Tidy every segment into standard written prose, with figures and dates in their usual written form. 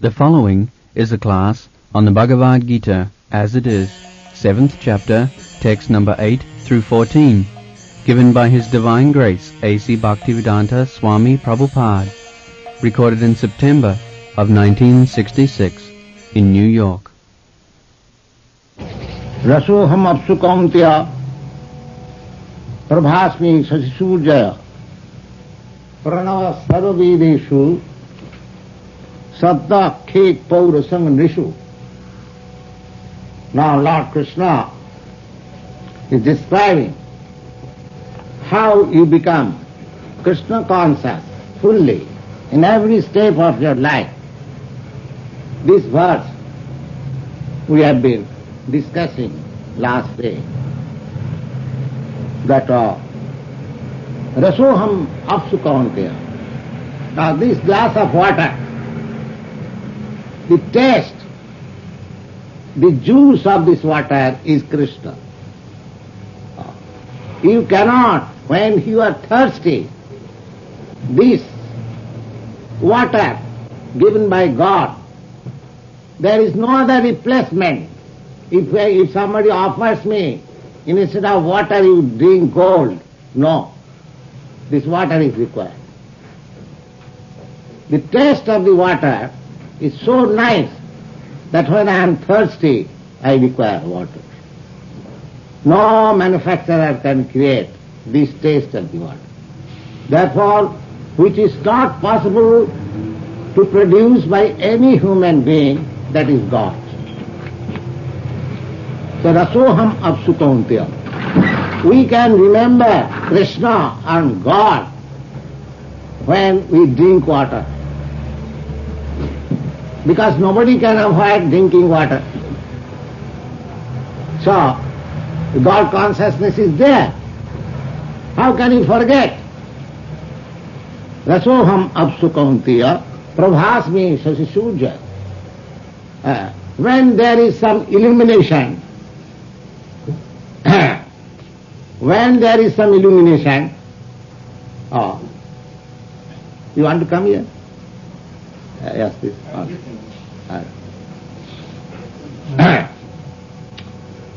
The following is a class on the Bhagavad Gita as it is, 7th chapter, text number 8 through 14, given by His Divine Grace A.C. Bhaktivedanta Swami Prabhupada, recorded in September of 1966 in New York. रसोहम अप्सु कौन्त्य प्रभास्मि शशिसूर्यय Pranav सर्ववेदेषु सद्दा cake पौरसंग नृषु. Now Lord Krishna is describing how you become Krishna conscious fully in every step of your life. This verse we have been discussing last day, that Rasoham Apsu Kauntya. Now this glass of water, the taste, the juice of this water is Krishna. You cannot, when you are thirsty, this water given by God, there is no other replacement. If somebody offers me, instead of water you drink gold, no. This water is required. The taste of the water is so nice that when I am thirsty, I require water. No manufacturer can create this taste of the water. Therefore, which is not possible to produce by any human being, that is God. So Rasoham Apsu Kauntya. We can remember Krishna and God when we drink water, because nobody can avoid drinking water. So God consciousness is there. How can you forget? Rasoham Apsu Kauntya Prabhasmi Shasisurja. When there is some illumination, when there is some illumination, you want to come here? Yes, please.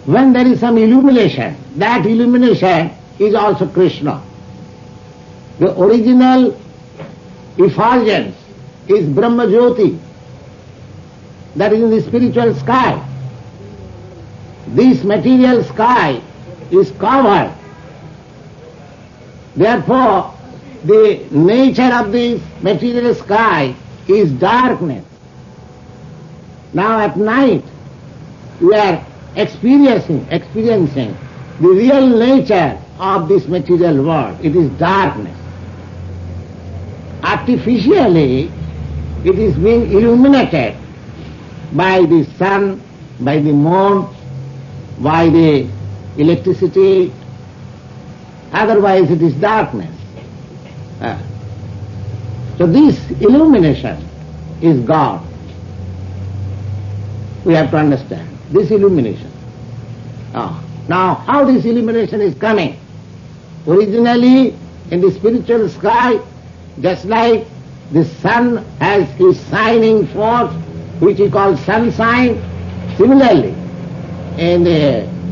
When there is some illumination, that illumination is also Krishna. The original effulgence is Brahma Jyoti, that is in the spiritual sky. This material sky is covered. Therefore, the nature of this material sky is darkness. Now at night, we are experiencing the real nature of this material world. It is darkness. Artificially, it is being illuminated by the sun, by the moon, by the electricity. Otherwise it is darkness. So this illumination is God. We have to understand this illumination. Now how this illumination is coming? Originally in the spiritual sky, just like the sun is shining forth, which is called sunshine, similarly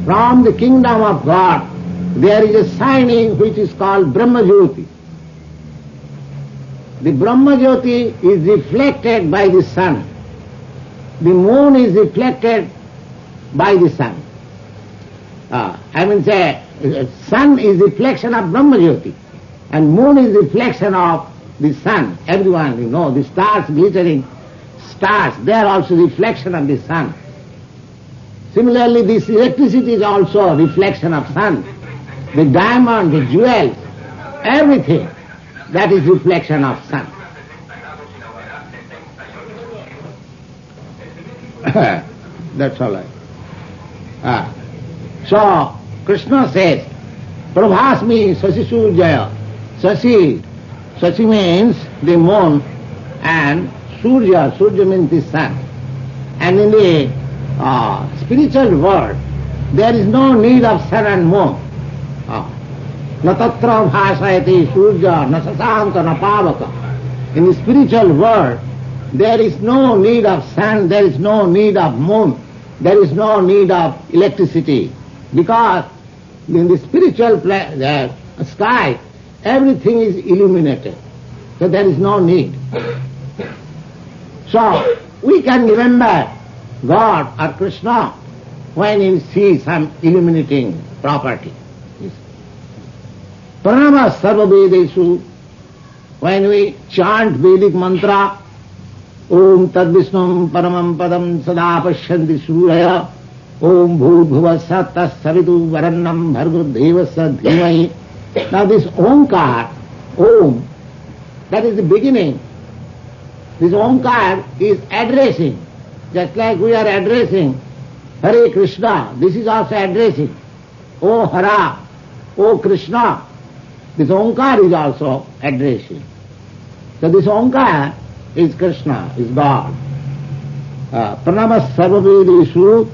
from the kingdom of God there is a shining which is called Brahma Jyoti. The Brahma Jyoti is reflected by the sun. The moon is reflected by the sun. Sun is reflection of Brahma Jyoti and moon is reflection of the sun. Everyone, you know, the stars, glittering stars, they are also reflection of the sun. Similarly, this electricity is also a reflection of sun. The diamond, the jewels, everything, that is reflection of sun. That's all right. So, Krishna says, Prabhasmi Shasisurjaya. Shashi means the moon, and Surya means the sun. And in the spiritual world, there is no need of sun and moon. Na tatra bhasayati surya, na sasanta, na pavaka. In the spiritual world, There is no need of sun, there is no need of moon, there is no need of electricity, because in the spiritual sky, everything is illuminated. So there is no need. So we can remember God or Krishna when we see some illuminating property. Pranama sarva Vedeshu, when we chant Vedic mantra, Om Tad Vishnum Paramam Padam Sada Pashyanti Suraya, Om Bhut Bhuva Satta Savitu Varannam Bhargo Devasa Dhimahi. Now this Omkar, Om, that is the beginning. This Omkar is addressing, just like we are addressing Hare Krishna, this is also addressing. O Hara, O Krishna, this Omkar is also addressing. So this Omkar is Krishna, is God. Pranama sarvavedeshu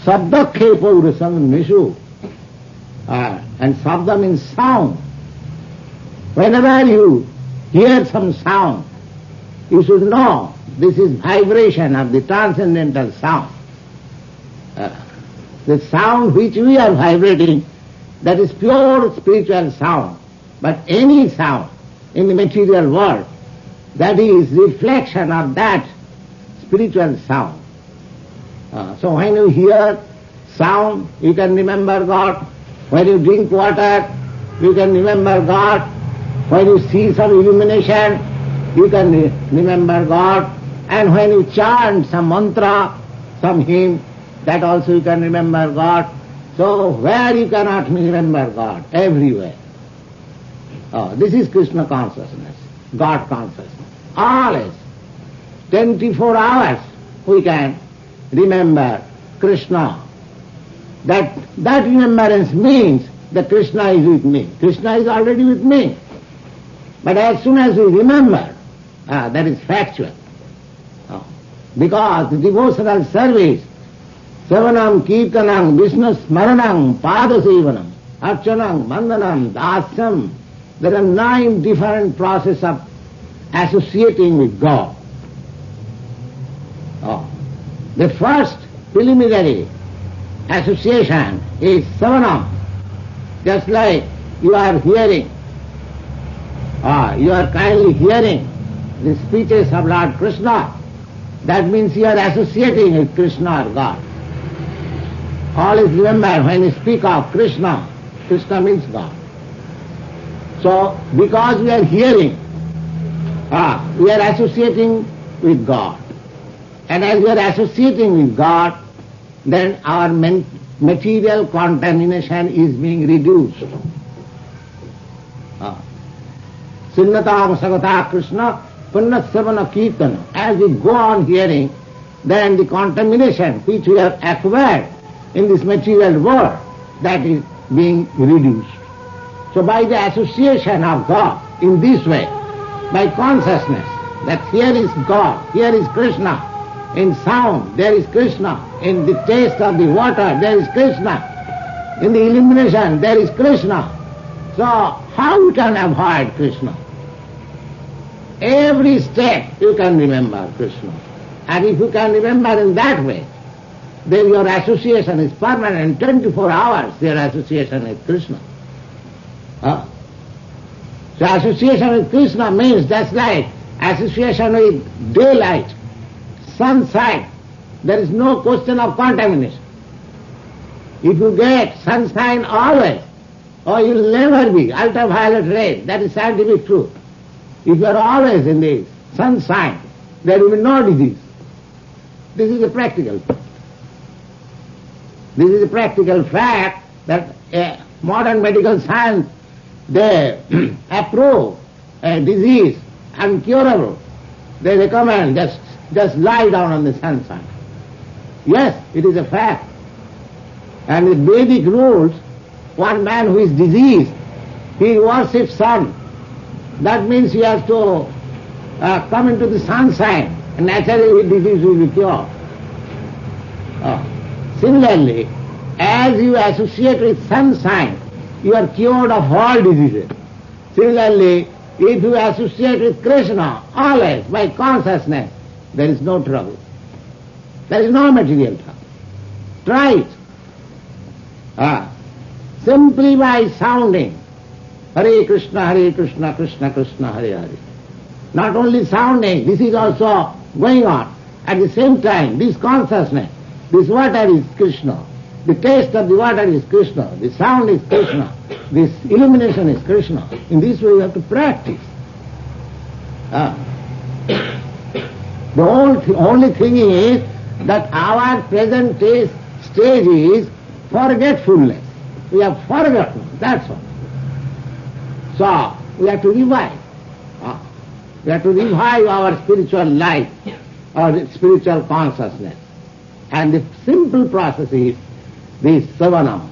sabdakhe paurasam nishu. And sabda means sound. Whenever you hear some sound, you should know this is vibration of the transcendental sound. The sound which we are vibrating, that is pure spiritual sound. But any sound in the material world, that is reflection of that spiritual sound. So when you hear sound, you can remember God. When you drink water, you can remember God. When you see some illumination, you can remember God. And when you chant some mantra, some hymn, that also you can remember God. So where you cannot remember God? Everywhere. This is Krishna consciousness, God consciousness. Always, 24 hours we can remember Krishna. That remembrance means that Krishna is with me. Krishna is already with me. But as soon as we remember, that is factual. Because the devotional service, Savanam, Kirtanam, Vishnu Smaranam, Padasevanam, Archanam, Mandanam, Dasyam, there are 9 different processes of associating with God. The first preliminary association is Savanam. Just like you are hearing, you are kindly hearing the speeches of Lord Krishna, that means you are associating with Krishna or God. Always remember, when you speak of Krishna, Krishna means God. So, because we are hearing, we are associating with God. And as we are associating with God, then our material contamination is being reduced. Sinnatam Sagata Krishna Punnasavana Kirtana. As we go on hearing, then the contamination which we have acquired in this material world, that is being reduced. So by the association of God in this way, by consciousness, that here is God, here is Krishna, in sound there is Krishna, in the taste of the water there is Krishna, in the illumination there is Krishna. So how you can avoid Krishna? Every step you can remember Krishna. And if you can remember in that way, then your association is permanent, 24 hours your association with Krishna. So association with Krishna means just like association with daylight, sunshine. There is no question of contamination. If you get sunshine always, you will never be ultraviolet rays. That is scientific truth. If you are always in the sunshine, there will be no disease. This is a practical fact. This is a practical fact that modern medical science, they approve a disease uncurable. They recommend just lie down on the sunshine. Yes, it is a fact. And with Vedic rules, one man who is diseased, he worships sun. That means he has to come into the sunshine, and naturally his disease will be cured. Similarly, as you associate with sunshine, you are cured of all diseases. Similarly, if you associate with Krishna always by consciousness, there is no trouble. There is no material trouble. Try it. Simply by sounding Hare Krishna, Krishna Krishna, Hare Hare. Not only sounding, this is also going on. At the same time, this consciousness, this water is Krishna, the taste of the water is Krishna, the sound is Krishna, this illumination is Krishna. In this way you have to practice. The only thing is that our present stage is forgetfulness. We have forgotten, that's all. So, we have to revive. We have to revive our spiritual life, our spiritual consciousness. And the simple process is this savanam.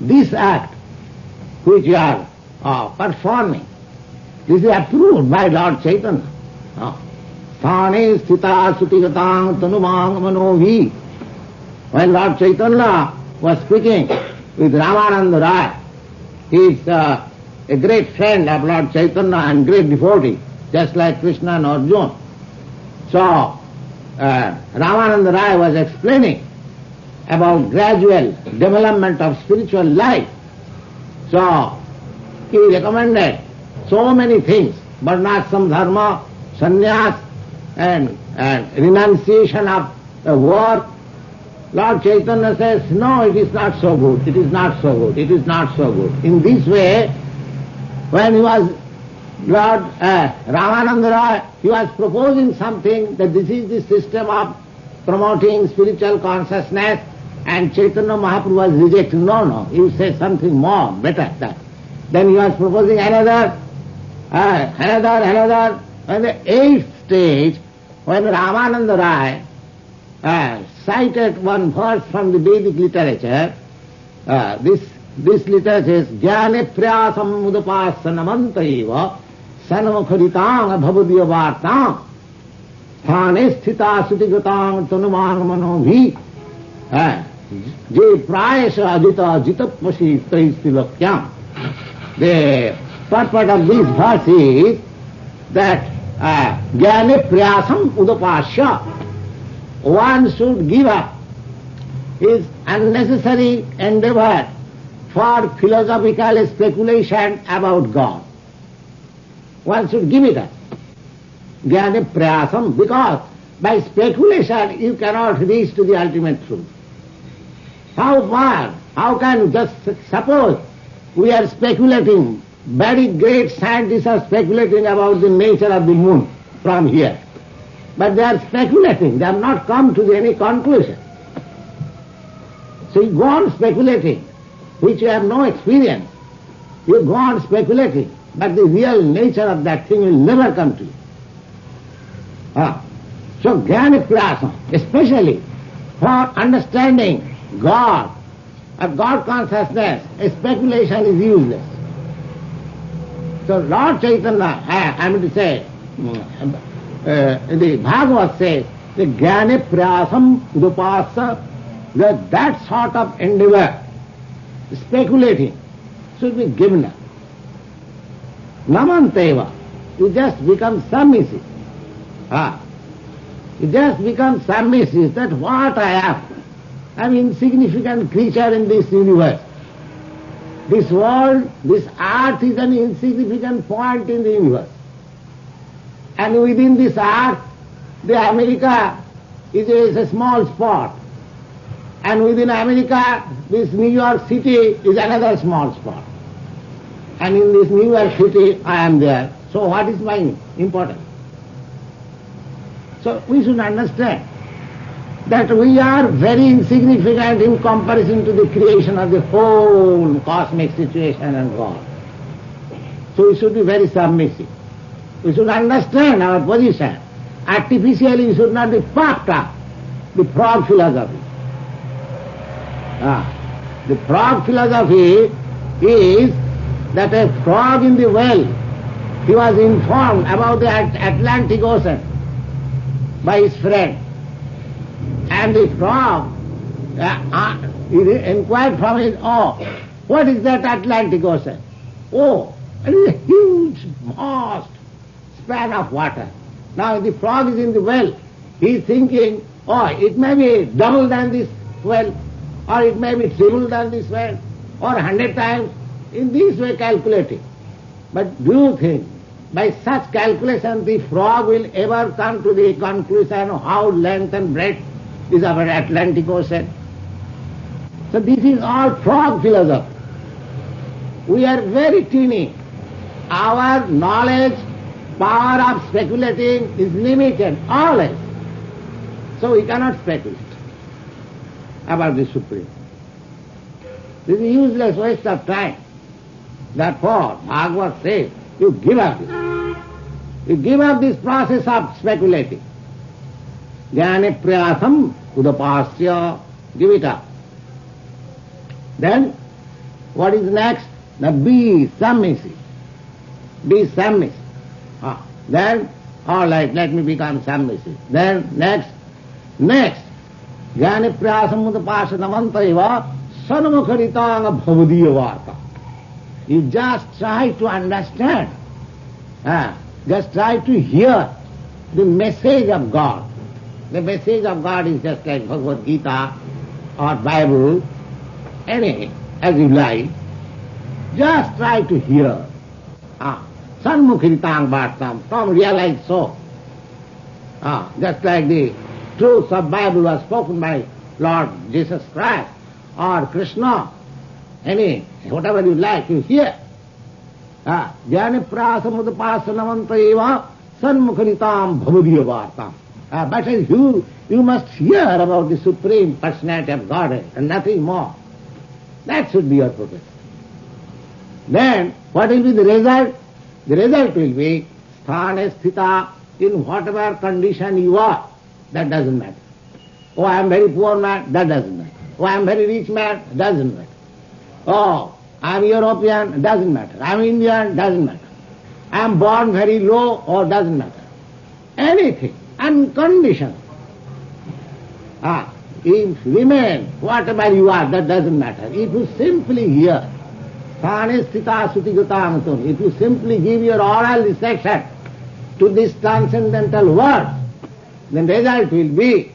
This act which you are performing, this is approved by Lord Chaitanya. Sthane sthita sutigatang tanumang manovi. When Lord Chaitanya was speaking with Ramananda Rai, he is a great friend of Lord Chaitanya and great devotee, just like Krishna and Arjuna. So, Ramananda Rai was explaining about gradual development of spiritual life. So, he recommended so many things, varnashram dharma, sannyas, and renunciation of work. Lord Chaitanya says, no, it is not so good, it is not so good, it is not so good. In this way, when he was Lord Ramananda Rai, he was proposing something that this is the system of promoting spiritual consciousness, and Chaitanya Mahaprabhu was rejecting. No, you say something more, better that. Then he was proposing another. On the 8th stage, when Ramananda Rai cited one verse from the Vedic literature, this literature says, Jnane priyasam udapasana mantaiva sanamukharitang bhavadiya vartang sthane sthita sutigatang tanumang manobhi je prayasha adita jitapasi traistilakyam. The purport of this verse is that Jnane priyasam udapasya, one should give up his unnecessary endeavor for philosophical speculation about God. One should give it up. Jnane prayasam, because by speculation you cannot reach to the ultimate truth. How far? How can you just suppose we are speculating, very great scientists are speculating about the nature of the moon from here. But they are speculating, they have not come to any conclusion. So you go on speculating, which you have no experience. You go on speculating, but the real nature of that thing will never come to you. So Jnana Priyasam, especially for understanding God, of God consciousness, speculation is useless. So Lord Chaitanya, I mean to say, the Bhagavad says, the Jnana Priyasam Udapasa, that sort of endeavor, speculating, should be given up. Namanteva, you just become submissive. You just become submissive that what I am an insignificant creature in this universe. This world, this earth is an insignificant point in the universe. And within this earth, the America is a small spot. And within America, this New York City is another small spot. And in this New York City, I am there. So what is my importance? So we should understand that we are very insignificant in comparison to the creation of the whole cosmic situation and God. So we should be very submissive. We should understand our position. Artificially we should not be puffed up. The frog philosophy. The frog philosophy is that a frog in the well, he was informed about the Atlantic Ocean by his friend. And the frog he inquired from his, what is that Atlantic Ocean? Oh, it is a huge, vast span of water. Now the frog is in the well. He is thinking, oh, it may be double than this well, or it may be triple than this well, or 100 times, in this way calculating. But do you think, by such calculation, the frog will ever come to the conclusion of how length and breadth is our Atlantic Ocean? So this is all frog philosophy. We are very teeny. Our knowledge, power of speculating is limited, always. So we cannot speculate about the Supreme. This is a useless waste of time. Therefore, Bhagavad says, you give up this. You give up this process of speculating. Jnane prayasam udapasya, give it up. Then, what is next? The be submissive. Be submissive. Then, all right, let me become submissive. Then, next, jnane prayasam udapasya namantaiva sanamukharitanga bhavadiya varta. You just try to understand, just try to hear the message of God. The message of God is just like Bhagavad Gita or Bible, anything, as you like. Just try to hear. Sanmukhiritang bhartam, from realize so. Just like the truths of Bible was spoken by Lord Jesus Christ or Krishna, whatever you like, you hear. Jnane prasam udapasanamantaeva sanmukharitam bhavadiya vartam. But you must hear about the Supreme Personality of Godhead and nothing more. That should be your purpose. Then, what will be the result? The result will be sthane sthita, in whatever condition you are. That doesn't matter. Oh, I am very poor man, that doesn't matter. Oh, I am very rich man, doesn't matter. Oh, I am European, doesn't matter. I am Indian, doesn't matter. I am born very low, or doesn't matter. Anything, unconditional. If you remain whatever you are, that doesn't matter. If you simply hear, sthane sthita sutigatamatun, if you simply give your oral reception to this transcendental word, then the result will be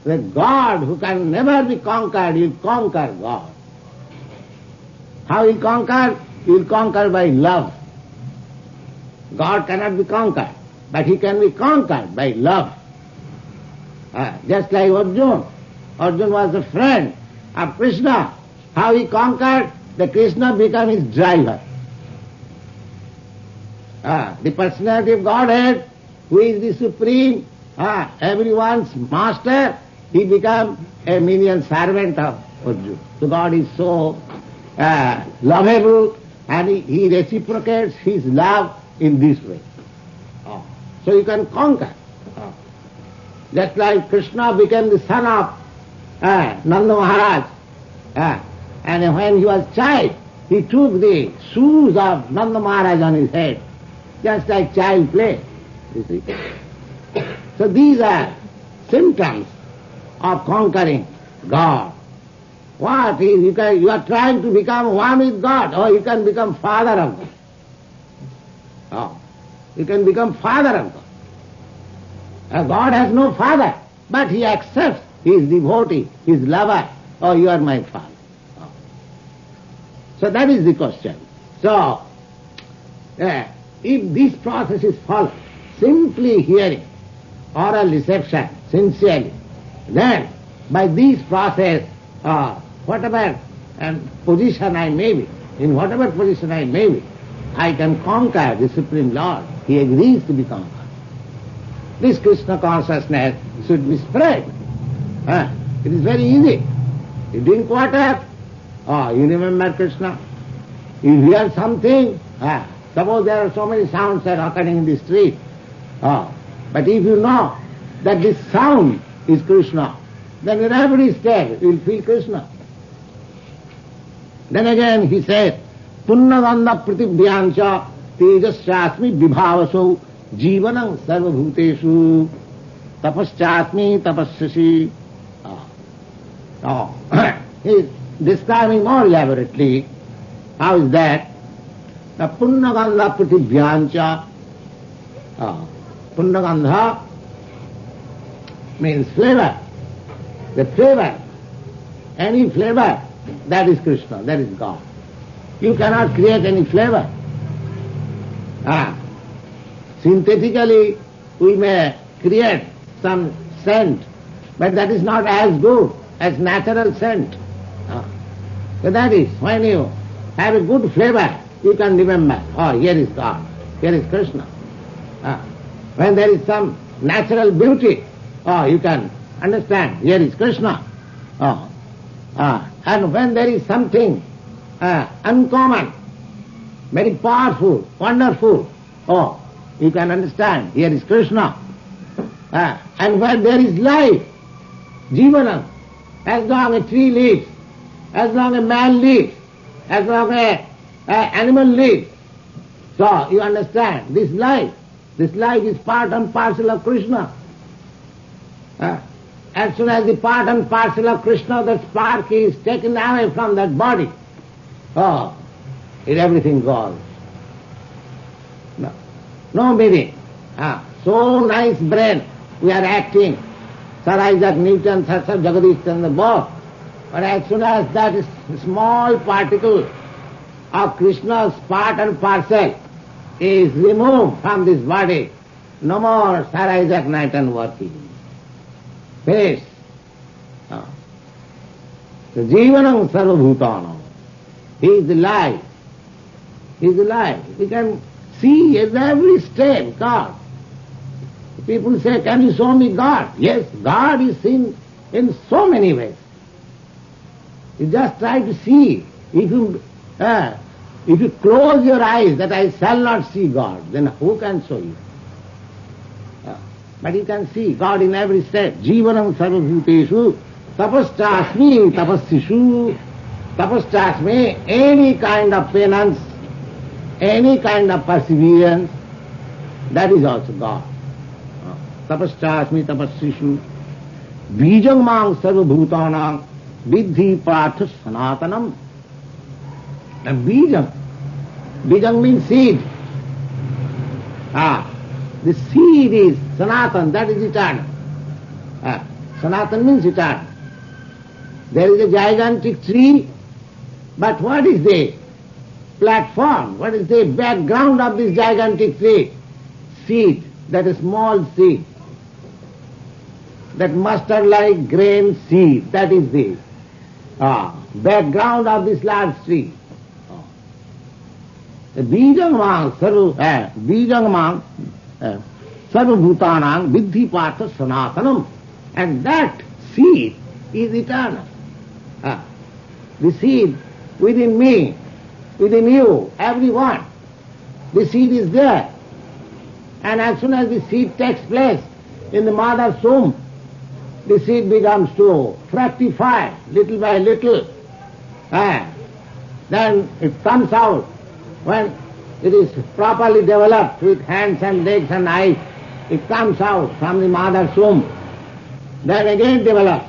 that God, who can never be conquered, will conquer God. How will conquer? He will conquer by love. God cannot be conquered, but he can be conquered by love. Just like Arjuna. Arjuna was a friend of Krishna. How he conquered? The Krishna became his driver. The personality of Godhead, who is the Supreme, everyone's master, he became a minion servant of Arjuna. So God is so lovable, and he reciprocates his love in this way. So you can conquer. Just like Krishna became the son of Nanda Maharaj, and when he was child, he took the shoes of Nanda Maharaj on his head, just like child play, you see. So these are symptoms of conquering God. What is, you are trying to become one with God, or you can become father of God. You can become father of God. God has no father, but he accepts his devotee, his lover. Oh, you are my father. So that is the question. So, if this process is followed, simply hearing, oral reception, sincerely, then by this process, whatever position I may be, in whatever position I may be, I can conquer the Supreme Lord. He agrees to be conquered. This Krishna consciousness should be spread. It is very easy. You drink water, you remember Krishna. You hear something, suppose there are so many sounds that are occurring in the street, but if you know that this sound is Krishna, then in every step you will feel Krishna. Then again he says, Punnagandha pratibhyancha tejasyasmi vibhavaso jivanam sarvabhuteshu tapasyasmi tapasyasi. He is describing more elaborately. How is that? The Punnagandha pratibhyancha Pundagandha means flavor. The flavor, any flavor, that is Krishna, that is God. You cannot create any flavor. Synthetically, we may create some scent, but that is not as good as natural scent. So that is, when you have a good flavor, you can remember, oh, here is God, here is Krishna. When there is some natural beauty, oh, you can understand, here is Krishna. And when there is something uncommon, very powerful, wonderful, oh, you can understand, here is Krishna. And when there is life, Jivanam, as long as a tree lives, as long as a man lives, as long as an animal lives, so you understand, this life is part and parcel of Krishna. As soon as the part and parcel of Krishna, that spark is taken away from that body, oh, everything goes. No meaning. So nice brain, we are acting. Sir Isaac Newton, Sir Jagadish Chandra Bose. But as soon as that small particle of Krishna's part and parcel is removed from this body, no more Sir Isaac Newton working. Face. So Jivanam Sarvabhutanam. He is the life. He is the life. We can see at every step God. People say, can you show me God? Yes, God is seen in so many ways. You just try to see. If you close your eyes that I shall not see God, then who can show you? But you can see God in every step. Jivanam sarvabhuteshu tapaschasmi tapassishu. Tapaschasmi, any kind of penance, any kind of perseverance, that is also God. Tapaschasmi tapassishu. Bijam mang sarvabhutanam vidhi partha sanatanam. And bijam means seed. The seed is Sanatan, that is eternal. Sanatan means eternal. There is a gigantic tree, but what is the platform, what is the background of this gigantic tree? Seed, that is small seed. That mustard-like grain seed, that is the background of this large tree. The Bijangamang Sarvabhutanam Vidhi Partha Sanatanam. And that seed is eternal. The seed within me, within you, everyone, the seed is there. And as soon as the seed takes place in the mother's womb, the seed becomes to fructify little by little. Then it comes out when it is properly developed with hands and legs and eyes. It comes out from the mother's womb. Then again develops.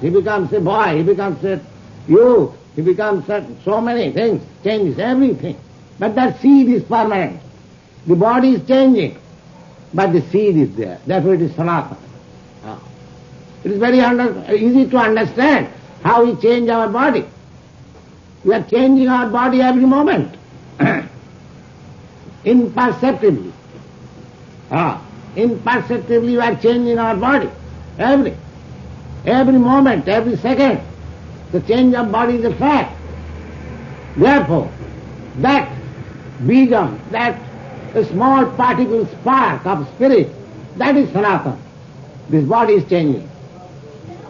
He becomes a boy, he becomes a youth, he becomes so many things, changes everything. But that seed is permanent. The body is changing, but the seed is there. Therefore it is Sanatana. It is very easy to understand how we change our body. We are changing our body every moment, imperceptibly. Imperceptibly we are changing our body, every moment, every second. The change of body is a fact. Therefore, that bijam, that small particle spark of spirit, that is Sanatana. This body is changing.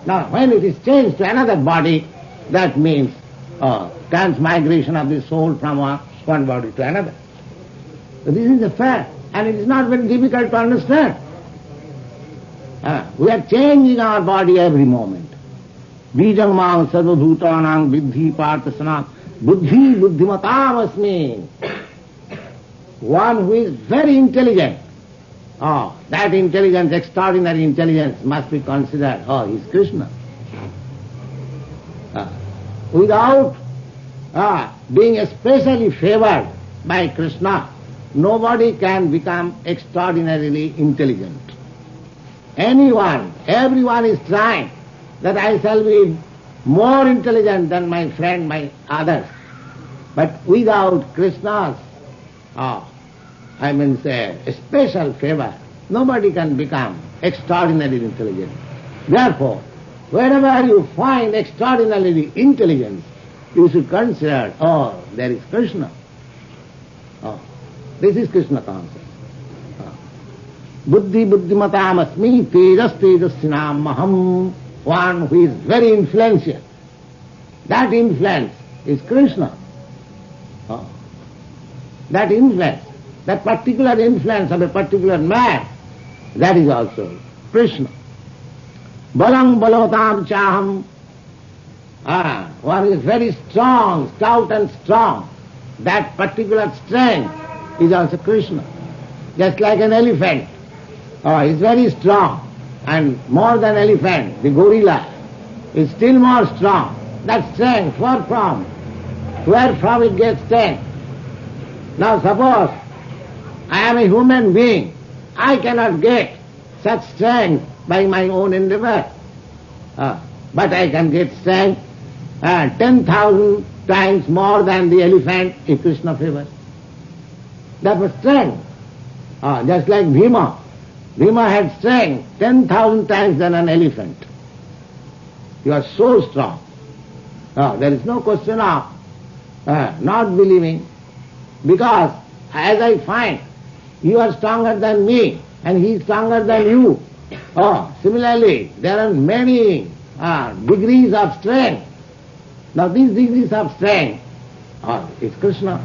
Now, when it is changed to another body, that means transmigration of the soul from one body to another. So this is a fact, and it is not very difficult to understand. We are changing our body every moment. Bijam mang sarvabhutanam vidhi partha sanat buddhi buddhimatam asmi. One who is very intelligent. That intelligence, extraordinary intelligence, must be considered, he is Krishna. Without being especially favored by Krishna, nobody can become extraordinarily intelligent. Everyone is trying that I shall be more intelligent than my friend, my others. But without Krishna's, a special favor, nobody can become extraordinarily intelligent. Therefore, wherever you find extraordinary intelligence, you should consider, there is Krishna. This is Krishna consciousness. Buddhi buddhimatam asmi tejas tejasvinam maham. One who is very influential. That influence is Krishna. That influence, that particular influence of a particular man, that is also Krishna. Balang balavatam chaham. One is very strong, stout and strong. That particular strength is also Krishna. Just like an elephant. Is very strong. And more than elephant, the gorilla is still more strong. That strength, where from it gets strength? Now suppose I am a human being, I cannot get such strength by my own endeavor. But I can get strength 10,000 times more than the elephant if Krishna favors. That was strength. Just like Bhima. Bhima had strength 10,000 times than an elephant. You are so strong. There is no question of not believing, because as I find, you are stronger than me and he is stronger than you. Similarly, there are many degrees of strength. Now these degrees of strength is Krishna.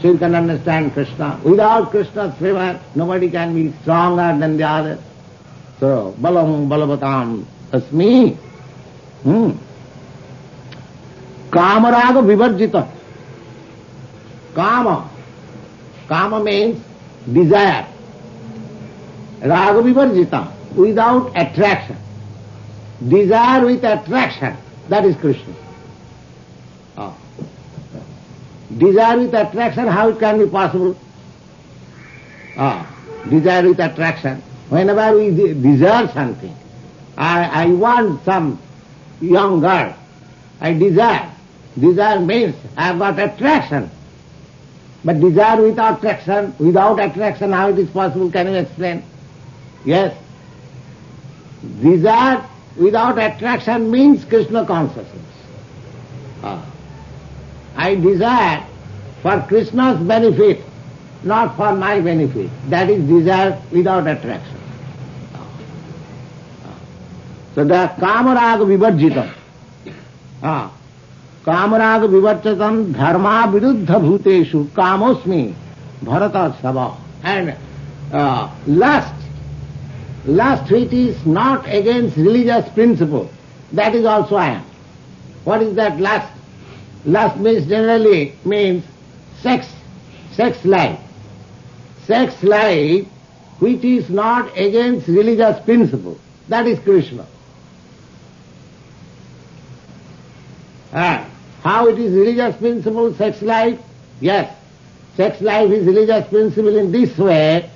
So you can understand Krishna. Without Krishna's favor, nobody can be stronger than the other. So, balam balavatam asmi. Kamaraga vivarjita. Kama means desire. Raga vivarjita, without attraction. Desire with attraction, that is Krishna. Desire with attraction, how it can be possible? Desire with attraction. Whenever we desire something, I want some young girl, I desire. Desire means I have got attraction. But desire without attraction, how it is possible? Can you explain? Yes. Desire without attraction means Krishna consciousness. I desire for Krishna's benefit, not for my benefit. That is desire without attraction. So the kamaraga vivarjitam. Kamaraga vivarjitam dharma viruddha bhuteshu kamosmi bharata sabha. And lust which is not against religious principle, that is also I am. What is that lust? Lust generally means sex life. Sex life which is not against religious principle, that is Krishna. How it is religious principle, sex life? Yes, sex life is religious principle in this way,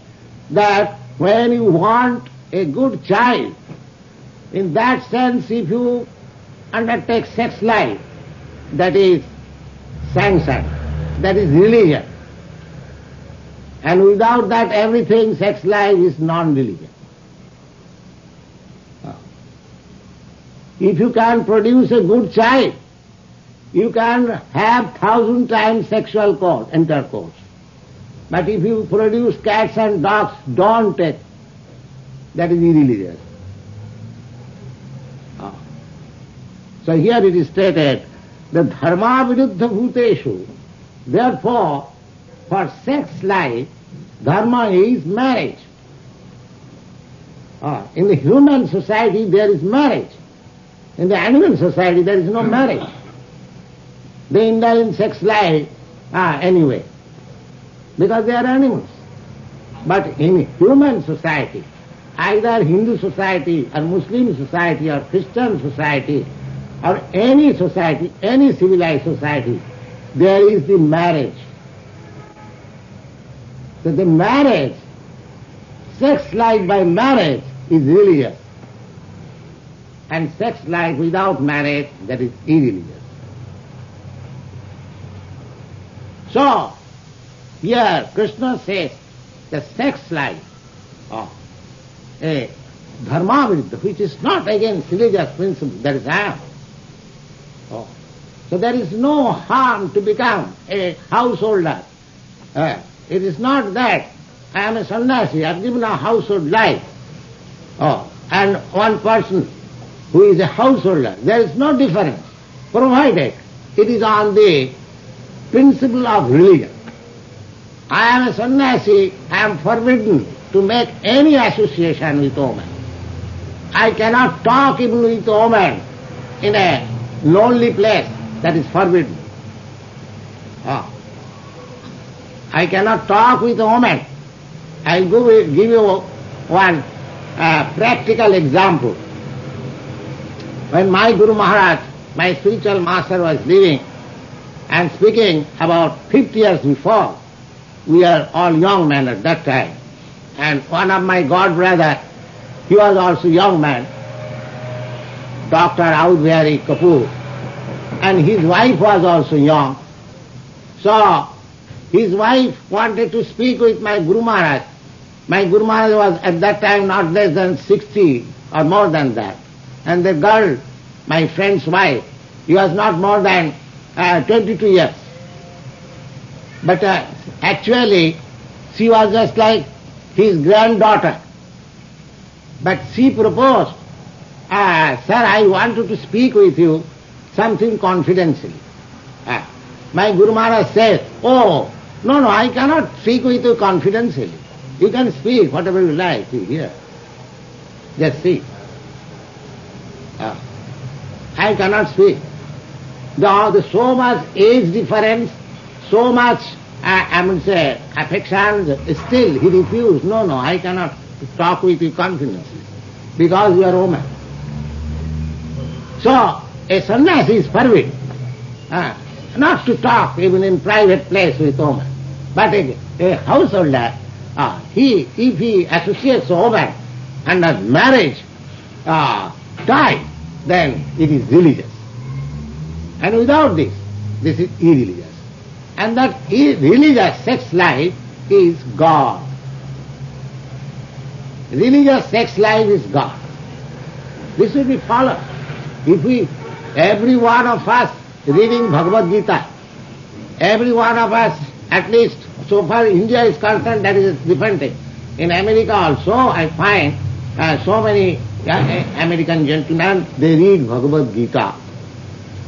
that when you want a good child, in that sense if you undertake sex life, that is sanctioned, that is religion. And without that everything, sex life is non-religion. If you can produce a good child, you can have 1,000 times sexual intercourse. But if you produce cats and dogs, don't take, that is irreligious. So here it is stated, the dharma viruddha bhuteshu. Therefore, for sex life, dharma is marriage. In the human society there is marriage. In the animal society there is no marriage. They indulge in sex life anyway, because they are animals. But in human society, either Hindu society or Muslim society or Christian society, or any society, any civilized society, there is the marriage. So the marriage, sex life by marriage is religious. And sex life without marriage, that is irreligious. So, here Krishna says the sex life of a dharma viruddha, which is not against religious principle, that is I am. Oh. So there is no harm to become a householder. It is not that I am a sannyasi, I have given a household life. And one person who is a householder, there is no difference, provided it is on the principle of religion. I am a sannyasi, I am forbidden to make any association with women. I cannot talk even with women in a lonely place, that is forbidden. I cannot talk with women. I will give you one practical example. When my Guru Maharaj, my spiritual master, was living and speaking about 50 years before, we were all young men at that time. And one of my god brother, he was also young man, Dr. Audbihari Kapoor, and his wife was also young. So his wife wanted to speak with my Guru Maharaj. My Guru Maharaj was at that time not less than 60 or more than that. And the girl, my friend's wife, he was not more than 22 years. But actually, she was just like his granddaughter. But she proposed, sir, I wanted to speak with you something confidentially. My Guru Maharaj says, oh, no, I cannot speak with you confidentially. You can speak whatever you like, you hear. Just see. I cannot speak. There's so much age difference, so much, affection, still he refused. No, I cannot talk with you confidentially, because you are a woman. So, a sannyasi is forbidden not to talk even in private place with woman. But a householder, if he associates a woman under marriage tie, then it is religious. And without this is irreligious. And that religious sex life is God. Religious sex life is God. This should be followed. If every one of us reading Bhagavad Gita, every one of us, at least so far India is concerned, that is a different thing. In America also I find so many American gentlemen, they read Bhagavad Gita.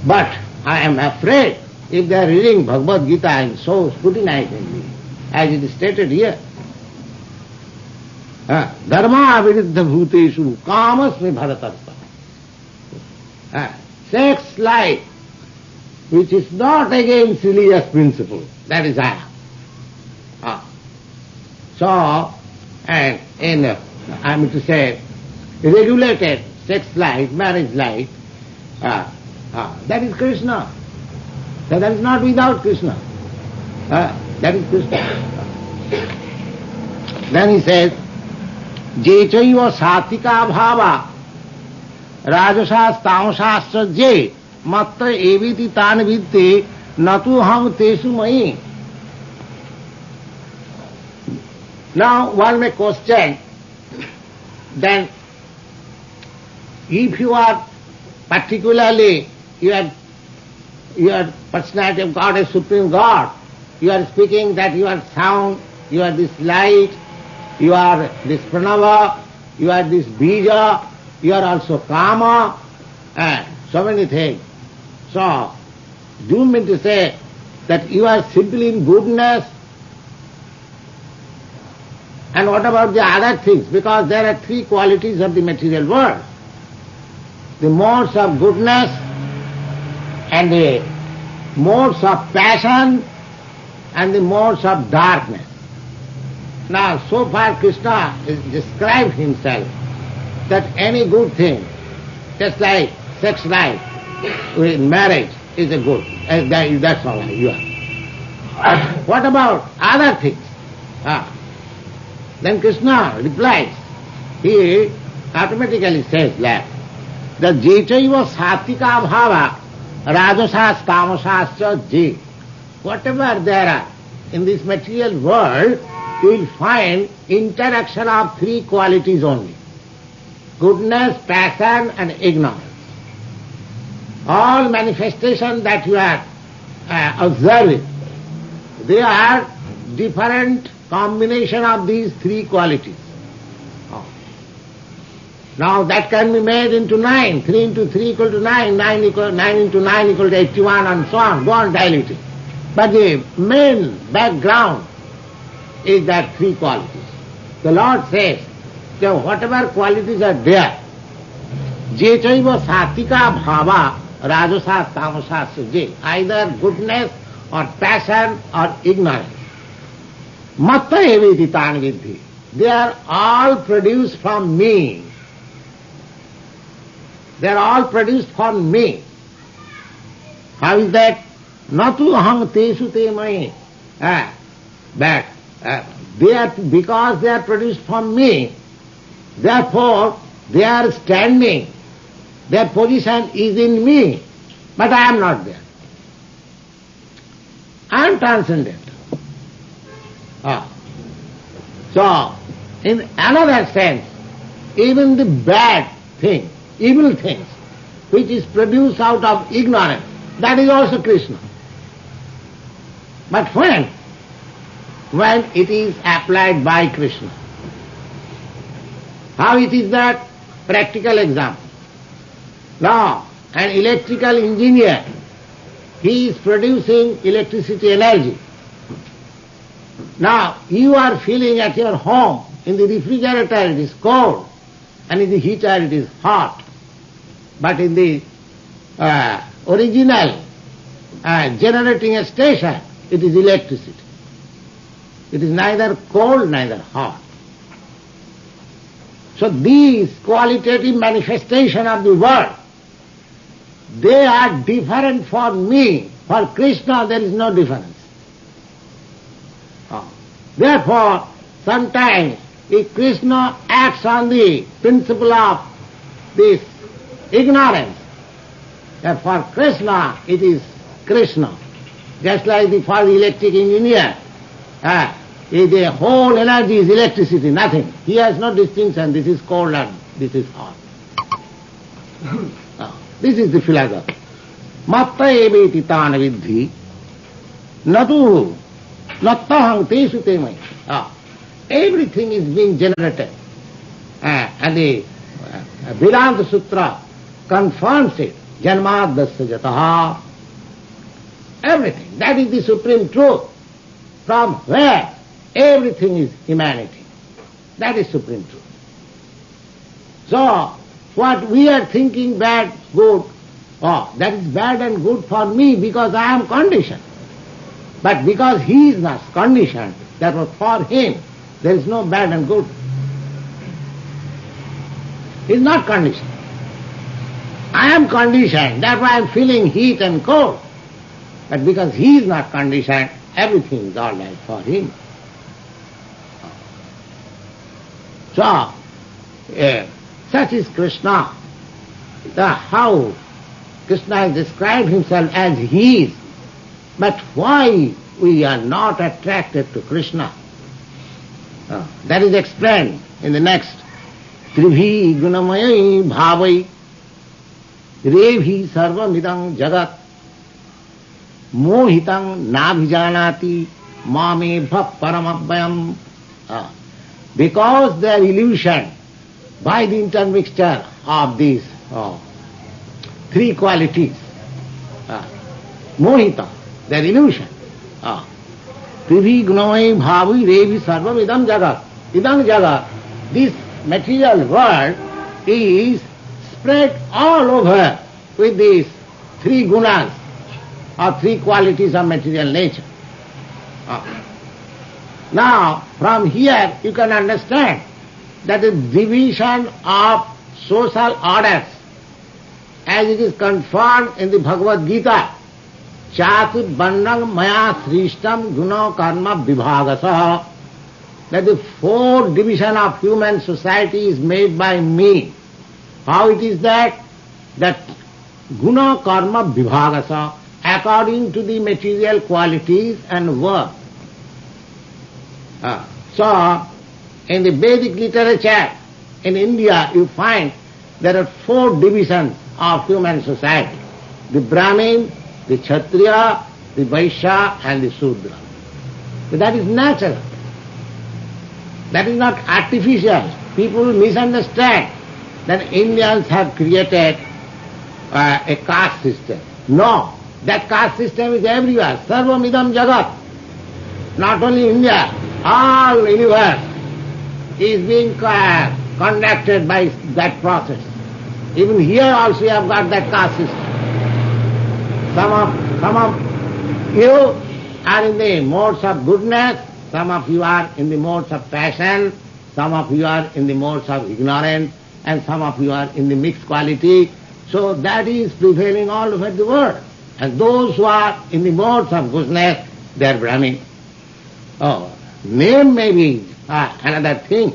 But I am afraid if they are reading Bhagavad Gita and so scrutinizingly, as it is stated here, dharma viruddha bhuteshu kamasmi bharatarpa. Sex life, which is not against religious principle, that is I am. So, and in, I mean to say, regulated sex life, marriage life, that is Krishna. So that is not without Krishna. That is Krishna. Then he says, Je chaiva satika bhava rajasas tamasascha je matra eviti tan vitte natu ham tesu mai. Now one may question, then if you are particularly, your personality of God is Supreme God, you are speaking that you are sound, you are this light, you are this pranava, you are this bija, you are also kama, and so many things. So, do you mean to say that you are simply in goodness? And what about the other things? Because there are three qualities of the material world. The modes of goodness and the modes of passion and the modes of darkness. Now, so far Krishna has described himself that any good thing, just like sex life, with marriage is a good. That's all you are. What about other things? Then Krishna replies, he automatically says that the jechaiva satika bhava rajasas tamasascha je. Whatever there are in this material world, you will find interaction of three qualities only: goodness, passion and ignorance. All manifestations that you are observing, they are different combination of these three qualities. Now that can be made into 9. 3 into 3 equal to 9. 9 into 9 equal to 81 and so on. Go on diluting. But the main background is that three qualities. The Lord says that whatever qualities are there, jechaiva satika bhava rajasa tamasa suje, either goodness or passion or ignorance. Matta eviti tan vidhi. They are all produced from me. They are all produced from me. How is that? Natu aham tesu te mai. But they are, because they are produced from me, therefore they are standing. Their position is in me, but I am not there. I am transcendent. So, in another sense, even the bad thing, evil things, which is produced out of ignorance, that is also Krishna. But when? When it is applied by Krishna. How it is that? Practical example. Now, an electrical engineer, he is producing electricity energy. Now, you are feeling at your home, in the refrigerator it is cold, and in the heater it is hot. But in the original generating station, it is electricity. It is neither cold, neither hot. So these qualitative manifestations of the world, they are different for me. For Krishna there is no difference. Therefore, sometimes if Krishna acts on the principle of this ignorance, that for Krishna it is Krishna. Just like for the electric engineer, the whole energy is electricity, nothing. He has no distinction, this is cold and this is hot. This is the philosophy. Matta eveti tana vidhi natu nattaham tesu te mai. Everything is being generated. And the Vedanta Sutra confirms it. Janmadasya jataha. Everything. That is the supreme truth. From where everything is emanating. That is supreme truth. So, what we are thinking bad, good, that is bad and good for me because I am conditioned. But because he is not conditioned, therefore for him there is no bad and good. He is not conditioned. I am conditioned, therefore I am feeling heat and cold. But because he is not conditioned, everything is all right for him. So, such is Krishna. How Krishna has described himself as he is. But why we are not attracted to Krishna? That is explained in the next. Tribhi gunamayi bhavai rebhi sarvamidam jagat mohitang nabhijanati mamebha paramabhyam. Because they are illusioned by the intermixture of these three qualities. Mohita, they are illusion. Pribhi gunamai bhavi revi sarvam idam jagat. Idam jagat, this material world is spread all over with these three gunas or three qualities of material nature. Now, from here you can understand that the division of social orders, as it is confirmed in the Bhagavad Gita, Chatur Bandang Maya Srishtam Guna Karma Vibhagasa. that the fourth division of human society is made by me. How it is that? That guna karma vibhagasa, according to the material qualities and work. So, in the Vedic literature in India, you find there are four divisions of human society: the Brahmin, the Kshatriya, the Vaishya and the Shudra. But that is natural. That is not artificial. People misunderstand that Indians have created a caste system. No, that caste system is everywhere. Sarvam idam jagat. Not only India, all universe is being conducted by that process. Even here also you have got that caste system. Some of you are in the modes of goodness, some of you are in the modes of passion, some of you are in the modes of ignorance, and some of you are in the mixed quality. So that is prevailing all over the world. And those who are in the modes of goodness, they are Brahmin. Name may be another thing.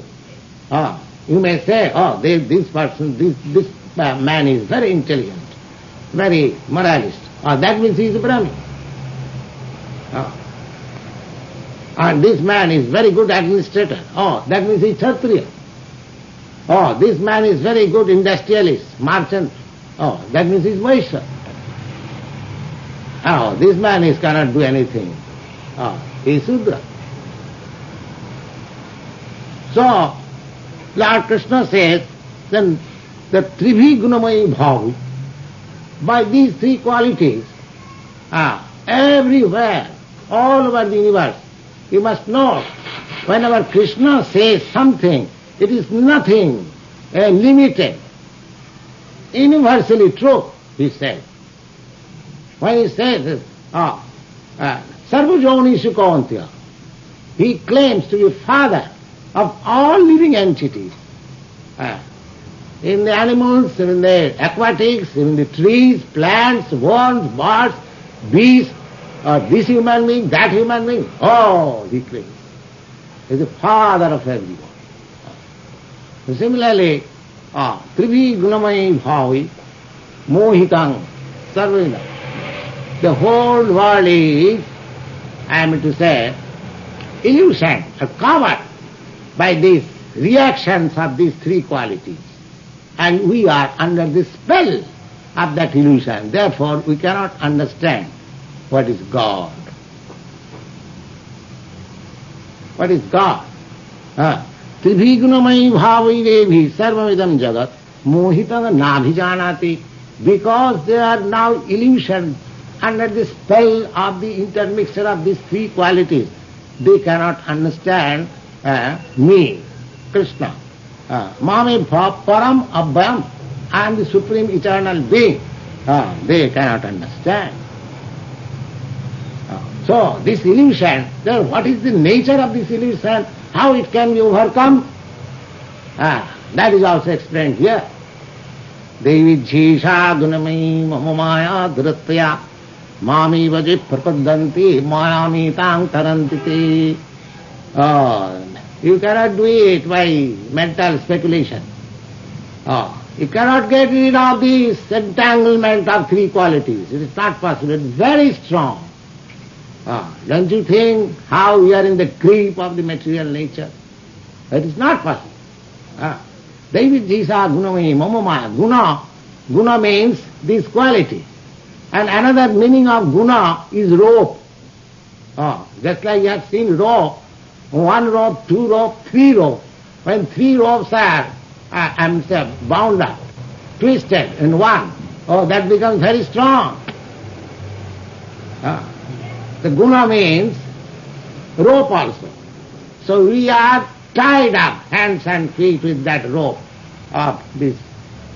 You may say, this person, this man is very intelligent, very moralist. That means he is a Brahmin. And this man is very good administrator. That means he is Kshatriya. This man is very good industrialist, merchant. That means he is Vaishya. This man cannot do anything. He is Shudra. So, Lord Krishna says, then the Tribhi Gunamayi Bhavi, by these three qualities, everywhere, all over the universe, you must know, whenever Krishna says something, it is nothing limited, universally true, he says. When he says, Sarvajonishu Kauntya, he claims to be father of all living entities. In the animals, in the aquatics, in the trees, plants, worms, birds, beasts, this human being, that human being, he claims. He is the father of everyone. Similarly, Tribhi Gunamayi Bhavi Mohitang Sarvina. The whole world is, I am to say, illusion, covered by these reactions of these three qualities. And we are under the spell of that illusion. Therefore, we cannot understand what is God. What is God? Tribhigunamayi bhavi devi sarvamidam jagat mohitam nabhijanati. Because they are now illusions under the spell of the intermixture of these three qualities, they cannot understand me, Krishna. Mame param abhyam, I am the supreme eternal being. They cannot understand. So this illusion, what is the nature of this illusion? How it can be overcome? That is also explained here. Devi jisha gunamai mamamaya dhratya mami vaje prapadanti mayami tang tarantiti. You cannot do it by mental speculation. You cannot get rid of this entanglement of three qualities. It is not possible. It is very strong. Don't you think how we are in the grip of the material nature? It is not possible. Devi jisa gunamai mamamaya. Guna means this quality. And another meaning of guna is rope. Just like you have seen rope, one rope, two rope, three rope. When three ropes are bound up, twisted in one, that becomes very strong. The guna means rope also. So we are tied up, hands and feet, with that rope of these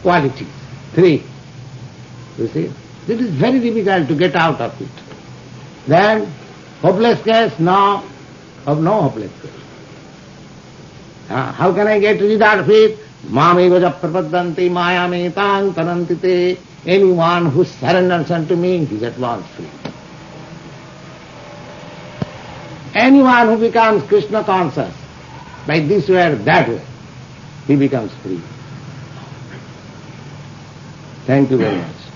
qualities, three. You see? It is very difficult to get out of it. Then, hopeless case? No, no hopeless case. How can I get rid of it? Mami vaja prapadanti mayami tang tarantite. Anyone who surrenders unto me, he is at once free. Anyone who becomes Krishna conscious, by this way or that way, he becomes free. Thank you very much.